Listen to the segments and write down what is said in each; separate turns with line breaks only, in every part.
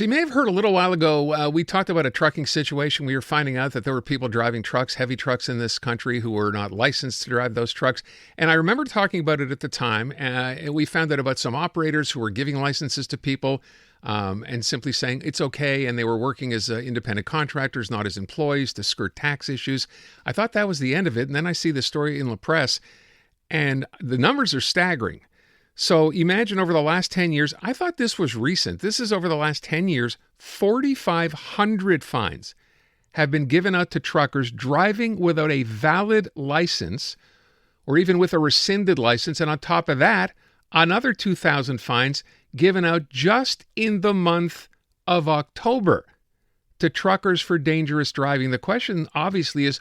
So you may have heard a little while ago, we talked about a trucking situation. We were finding out that there were people driving trucks, heavy trucks in this country who were not licensed to drive those trucks. And I remember talking about it at the time. And we found out about some operators who were giving licenses to people and simply saying it's okay. And they were working as independent contractors, not as employees, to skirt tax issues. I thought that was the end of it. And then I see the story in La Presse, and the numbers are staggering. So imagine over the last 10 years, I thought this was recent. This is over the last 10 years, 4,500 fines have been given out to truckers driving without a valid license or even with a rescinded license. And on top of that, another 2,000 fines given out just in the month of October to truckers for dangerous driving. The question obviously is,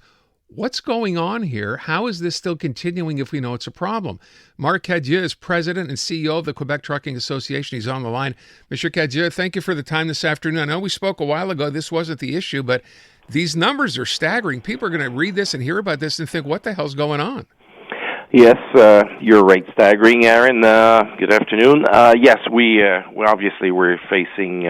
what's going on here? How is this still continuing if we know it's a problem? Marc Cadieux is president and CEO of the Quebec Trucking Association. He's on the line. Mr. Cadieux, thank you for the time this afternoon. I know we spoke a while ago. This wasn't the issue, but these numbers are staggering. People are going to read this and hear about this and think, what the hell's going on?
Yes, you're right. Staggering, Aaron. Good afternoon. Yes, we're facing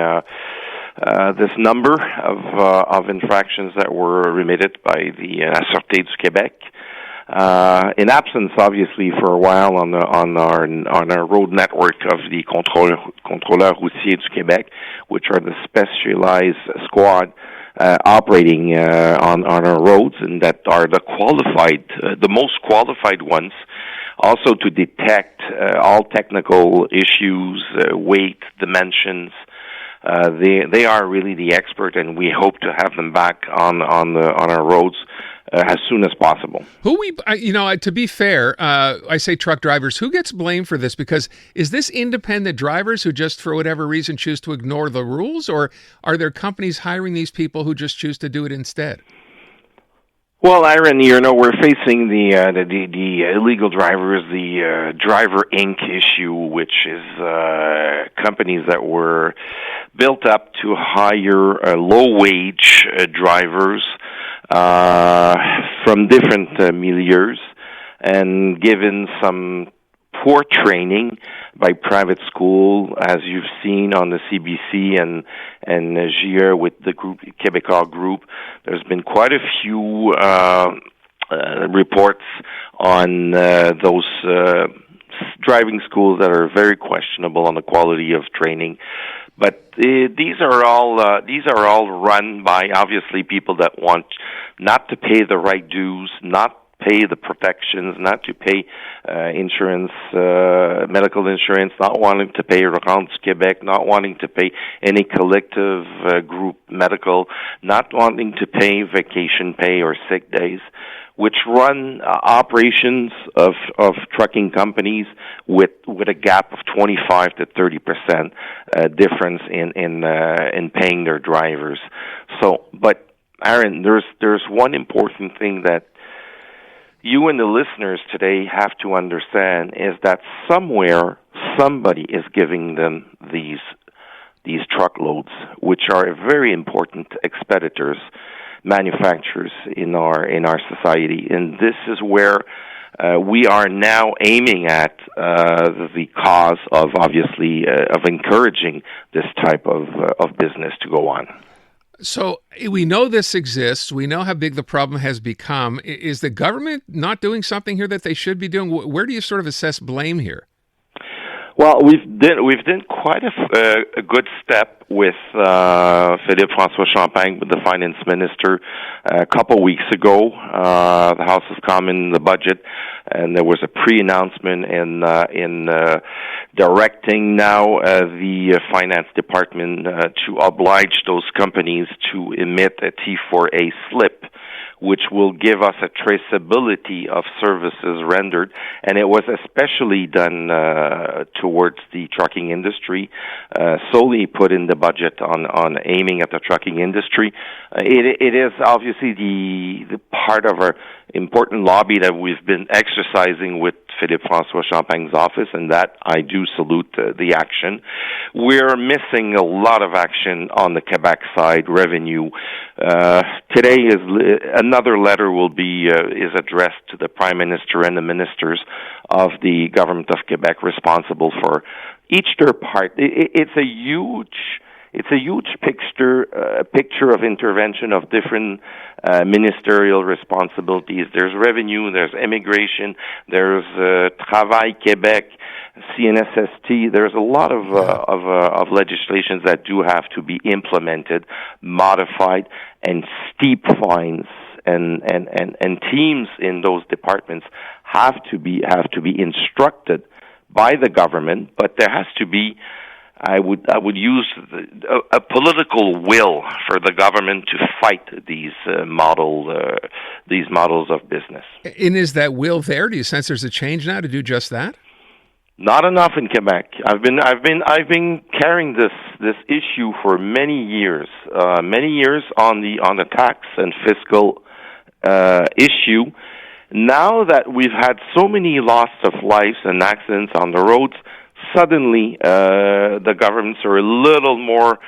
this number of infractions that were remitted by the Sûreté du Québec. In absence, obviously, for a while on our road network of the contrôleurs routiers du Québec, which are the specialized squad operating on our roads, and that are the most qualified ones, also to detect all technical issues, weight, dimensions. They are really the expert, and we hope to have them back on our roads as soon as possible.
To be fair, I say truck drivers. Who gets blamed for this? Because is this independent drivers who just, for whatever reason, choose to ignore the rules, or are there companies hiring these people who just choose to do it instead?
Well, Aaron, we're facing the illegal drivers, the Driver Inc. issue, which is companies that were built up to hire low-wage drivers from different milieux, and given some poor training by private school, as you've seen on the CBC and JR with the group Québécois group. There's been quite a few reports on those driving schools that are very questionable on the quality of training. But these are all run by obviously people that want not to pay the right dues, not pay the protections, not to pay insurance, medical insurance, not wanting to pay Rente du Québec, not wanting to pay any collective group medical, not wanting to pay vacation pay or sick days, which run operations of trucking companies with a gap of 25 to 30% difference in paying their drivers. So, but Aaron, there's one important thing that you and the listeners today have to understand, is that somewhere somebody is giving them these truckloads, which are very important expeditors, manufacturers in our society, and this is where we are now aiming at the cause of obviously of encouraging this type of business to go on.
So we know this exists. We know how big the problem has become. Is the government not doing something here that they should be doing? Where do you sort of assess blame here?
Well, we've done quite a good step with Philippe François Champagne, with the finance minister, a couple weeks ago. The House of Commons, the budget, and there was a pre-announcement in directing now the finance department to oblige those companies to emit a T4A slip, which will give us a traceability of services rendered. And it was especially done towards the trucking industry, solely put in the budget on aiming at the trucking industry. It is obviously the part of our important lobby that we've been exercising with Philippe François Champagne's office, and that I do salute the action. We're missing a lot of action on the Quebec side, revenue. Today is another letter will be is addressed to the Prime Minister and the ministers of the government of Quebec responsible for each their part. It's a huge It's a huge picture of intervention of different ministerial responsibilities. There's revenue, there's immigration, there's Travail Quebec, CNSST. There's a lot of legislations that do have to be implemented, modified, and steep fines and teams in those departments have to be instructed by the government, but there has to be, I would use a political will for the government to fight these models of business.
And is that will there? Do you sense there's a change now to do just that?
Not enough in Quebec. I've been carrying this issue for many years on the tax and fiscal issue. Now that we've had so many loss of lives and accidents on the roads, suddenly the governments are a little more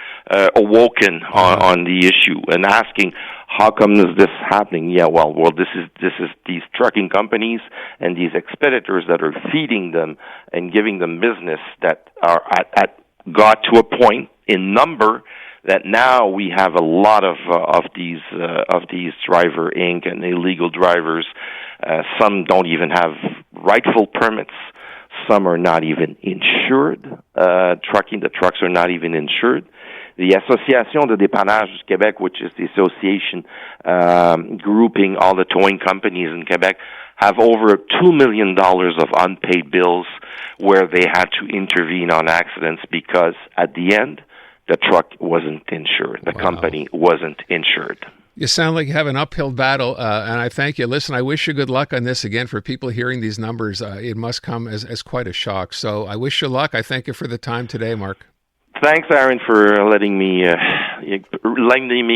awoken on the issue and asking, how come is this happening? Yeah, well, this is these trucking companies and these expeditors that are feeding them and giving them business that are got to a point in number that now we have a lot of these driver inc. And illegal drivers. Some don't even have rightful permits. Some are not even insured. The trucks are not even insured. The Association de Dépannage du Québec, which is the association grouping all the towing companies in Quebec, have over $2 million of unpaid bills where they had to intervene on accidents because at the end, the truck wasn't insured. The company wasn't insured.
You sound like you have an uphill battle, and I thank you. Listen, I wish you good luck on this. Again, for people hearing these numbers, it must come as quite a shock. So I wish you luck. I thank you for the time today, Marc.
Thanks, Aaron, for lending me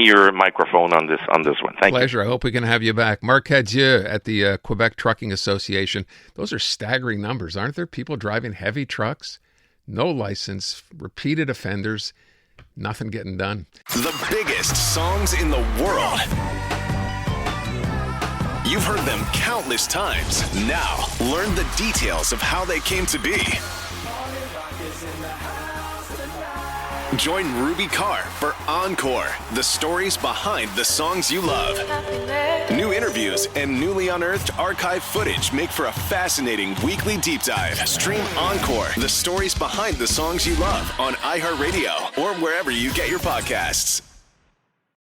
your microphone on this one. Thank you.
Pleasure. I hope we can have you back. Marc Cadieux at the Quebec Trucking Association. Those are staggering numbers, aren't there? People driving heavy trucks, no license, repeated offenders, nothing getting done.
The biggest songs in the world. You've heard them countless times. Now, learn the details of how they came to be. Join Ruby Carr for Encore, the stories behind the songs you love. New interviews and newly unearthed archive footage make for a fascinating weekly deep dive. Stream Encore, the stories behind the songs you love on iHeartRadio or wherever you get your podcasts.